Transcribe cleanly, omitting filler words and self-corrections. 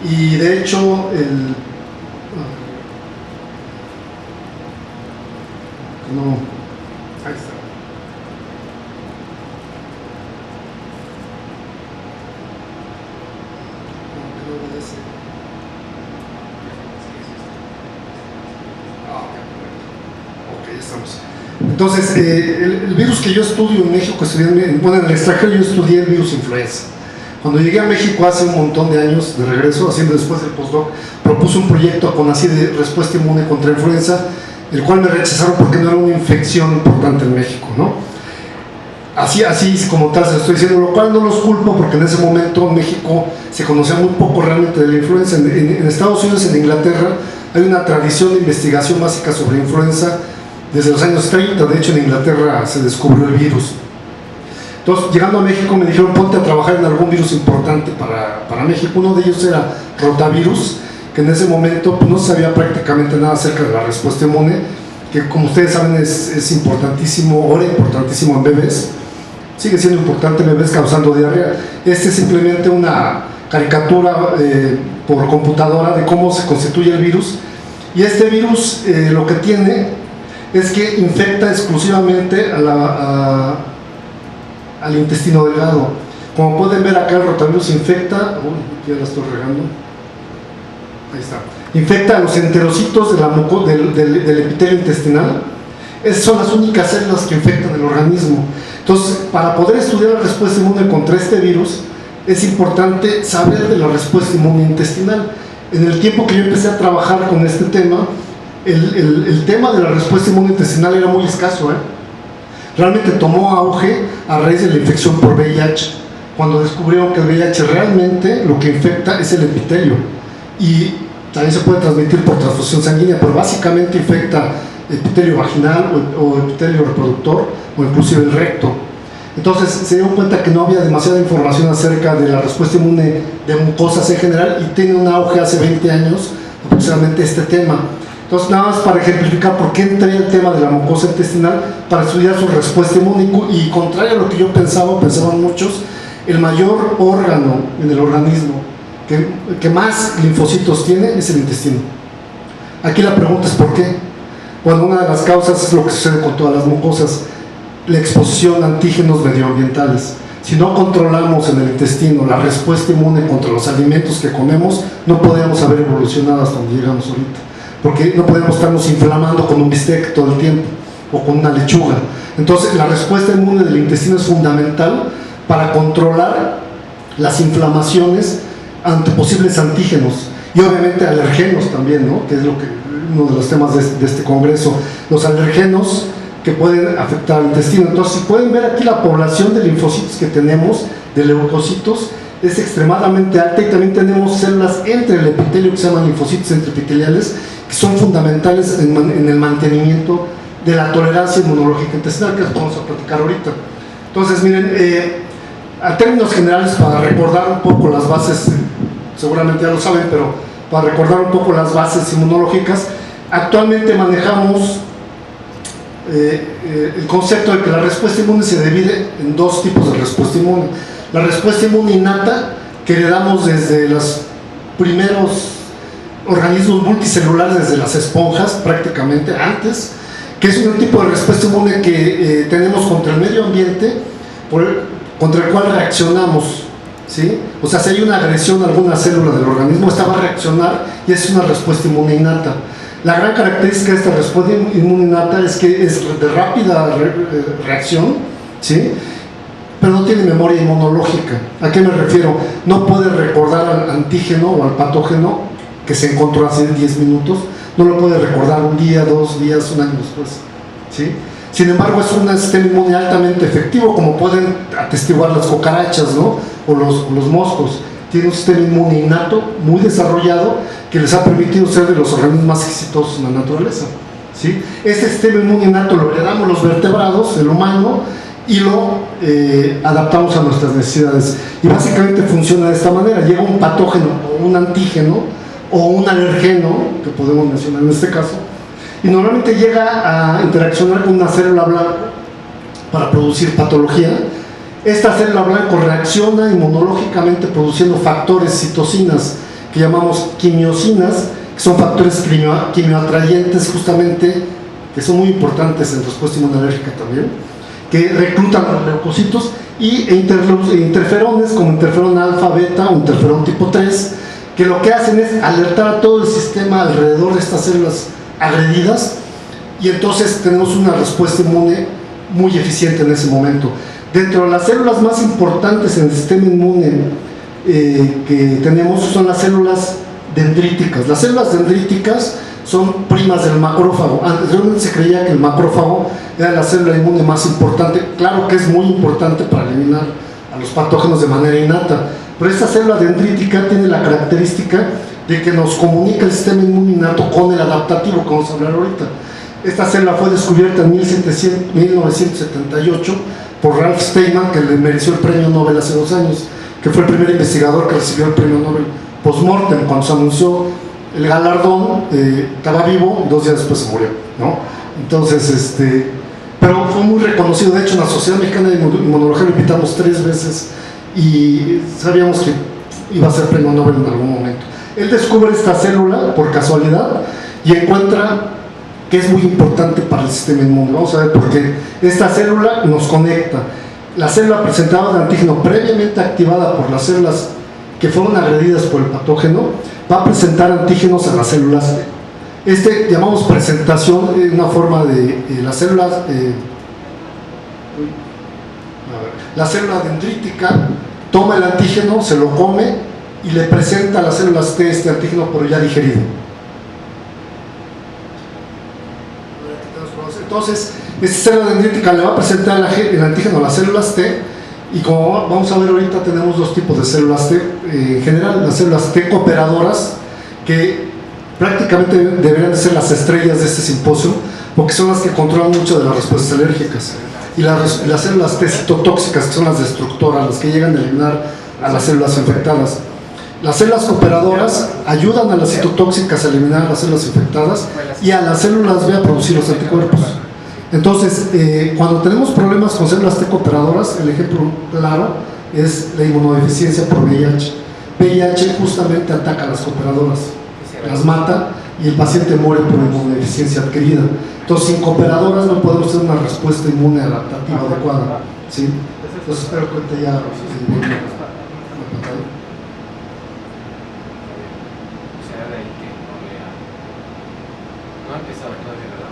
Y de hecho, no, ahí está. Entonces, el virus que yo estudio en México, bueno, en el extranjero yo estudié el virus influenza. Cuando llegué a México hace un montón de años, de regreso, haciendo después del postdoc, propuse un proyecto con así de respuesta inmune contra influenza, el cual me rechazaron porque no era una infección importante en México, ¿no? Así como tal se lo estoy diciendo, lo cual no los culpo porque en ese momento en México se conocía muy poco realmente de la influenza. En Estados Unidos, en Inglaterra, hay una tradición de investigación básica sobre influenza desde los años 30, de hecho en Inglaterra se descubrió el virus. Entonces, llegando a México me dijeron, ponte a trabajar en algún virus importante para México. Uno de ellos era rotavirus, que en ese momento pues, no se sabía prácticamente nada acerca de la respuesta inmune, que como ustedes saben es importantísimo, ahora importantísimo en bebés, sigue siendo importante en bebés causando diarrea. Este es simplemente una caricatura por computadora de cómo se constituye el virus, y este virus lo que tiene es que infecta exclusivamente al intestino delgado. Como pueden ver acá, el rotavirus infecta, ya la estoy regando, ahí está, infecta a los enterocitos del epitelio intestinal. Esas son las únicas células que infectan el organismo. Entonces, para poder estudiar la respuesta inmune contra este virus, es importante saber de la respuesta inmune intestinal. En el tiempo que yo empecé a trabajar con este tema, el tema de la respuesta inmune intestinal era muy escaso, Realmente tomó auge a raíz de la infección por VIH, cuando descubrieron que el VIH realmente lo que infecta es el epitelio, y también se puede transmitir por transfusión sanguínea, pero básicamente infecta epitelio vaginal o epitelio reproductor o inclusive el recto. Entonces se dieron cuenta que no había demasiada información acerca de la respuesta inmune de mucosas en general, y tiene un auge hace 20 años aproximadamente este tema. Entonces, nada más para ejemplificar por qué entré el tema de la mucosa intestinal, para estudiar su respuesta inmune, y contrario a lo que yo pensaban muchos, el mayor órgano en el organismo que más linfocitos tiene es el intestino. Aquí la pregunta es ¿por qué? Bueno, una de las causas es lo que sucede con todas las mucosas, la exposición a antígenos medioambientales. Si no controlamos en el intestino la respuesta inmune contra los alimentos que comemos, no podríamos haber evolucionado hasta donde llegamos ahorita, porque no podemos estarnos inflamando con un bistec todo el tiempo o con una lechuga. Entonces la respuesta inmune del intestino es fundamental para controlar las inflamaciones ante posibles antígenos, y obviamente alergenos también, ¿no? Que es uno de los temas de este congreso, los alergenos que pueden afectar al intestino. Entonces, si pueden ver aquí, la población de linfocitos que tenemos, de leucocitos, es extremadamente alta, y también tenemos células entre el epitelio que se llaman linfocitos intraepiteliales, que son fundamentales en el mantenimiento de la tolerancia inmunológica intestinal, que vamos a platicar ahorita. Entonces, miren, a términos generales, para recordar un poco las bases, seguramente ya lo saben, pero para recordar un poco las bases inmunológicas, actualmente manejamos el concepto de que la respuesta inmune se divide en dos tipos de respuesta inmune. La respuesta inmune innata, que heredamos desde los primeros organismos multicelulares, desde las esponjas prácticamente antes, que es un tipo de respuesta inmune que tenemos contra el medio ambiente, contra el cual reaccionamos, ¿sí? O sea, si hay una agresión a alguna célula del organismo, esta va a reaccionar, y es una respuesta inmune innata. La gran característica de esta respuesta inmune innata es que es de rápida reacción, ¿sí? Pero no tiene memoria inmunológica. ¿A qué me refiero? No puede recordar al antígeno o al patógeno que se encontró hace 10 minutos, no lo puede recordar un día, 2 días, un año después, ¿sí? Sin embargo, es un sistema inmune altamente efectivo, como pueden atestiguar las cucarachas, ¿no? O los moscos. Tiene un sistema inmune innato muy desarrollado, que les ha permitido ser de los organismos más exitosos en la naturaleza, ¿sí? Este sistema inmune innato lo heredamos los vertebrados, el humano, y lo adaptamos a nuestras necesidades, y básicamente funciona de esta manera. Llega un patógeno o un antígeno o un alergeno, que podemos mencionar en este caso, y normalmente llega a interaccionar con una célula blanca para producir patología. Esta célula blanca reacciona inmunológicamente produciendo factores, citocinas, que llamamos quimiosinas, que son factores quimioatrayentes justamente, que son muy importantes en respuesta inmunológica también, que reclutan a los leucocitos, y interferones como interferón alfa, beta o interferón tipo 3, que lo que hacen es alertar a todo el sistema alrededor de estas células agredidas, y entonces tenemos una respuesta inmune muy eficiente en ese momento. Dentro de las células más importantes en el sistema inmune que tenemos son las células dendríticas. Las células dendríticas son primas del macrófago. Anteriormente se creía que el macrófago era la célula inmune más importante. Claro que es muy importante para eliminar a los patógenos de manera innata, pero esta célula dendrítica tiene la característica de que nos comunica el sistema inmune innato con el adaptativo, que vamos a hablar ahorita. Esta célula fue descubierta en 1978 por Ralph Steinman, que le mereció el premio Nobel hace 2 años, que fue el primer investigador que recibió el premio Nobel post-mortem. Cuando se anunció el galardón, estaba vivo, 2 días después se murió, ¿no? Entonces, pero fue muy reconocido. De hecho, en la Sociedad Mexicana de Inmunología lo invitamos 3 veces y sabíamos que iba a ser premio Nobel en algún momento. Él descubre esta célula por casualidad y encuentra que es muy importante para el sistema inmune. Vamos a ver por qué. Esta célula nos conecta. La célula presentadora de antígeno previamente activada por las células que fueron agredidas por el patógeno va a presentar antígenos a las células. Llamamos presentación, una forma de las células, la célula dendrítica toma el antígeno, se lo come y le presenta a las células T este antígeno, pero ya digerido. Entonces, esta célula dendrítica le va a presentar el antígeno a las células T, y como vamos a ver ahorita, tenemos 2 tipos de células T. En general, las células T cooperadoras, que prácticamente deberían de ser las estrellas de este simposio, porque son las que controlan mucho de las respuestas alérgicas. Y las células T citotóxicas, que son las destructoras, las que llegan a eliminar a las células infectadas. Las células cooperadoras ayudan a las citotóxicas a eliminar a las células infectadas y a las células B a producir los anticuerpos. Entonces, cuando tenemos problemas con células T cooperadoras, el ejemplo claro es la inmunodeficiencia por VIH. VIH justamente ataca a las cooperadoras, las mata y el paciente muere por inmunodeficiencia adquirida. Entonces, sin cooperadoras no podemos tener una respuesta inmune adaptativa adecuada, ¿sí? Entonces, espero que ahorita ya No ha empezado todavía, ¿verdad?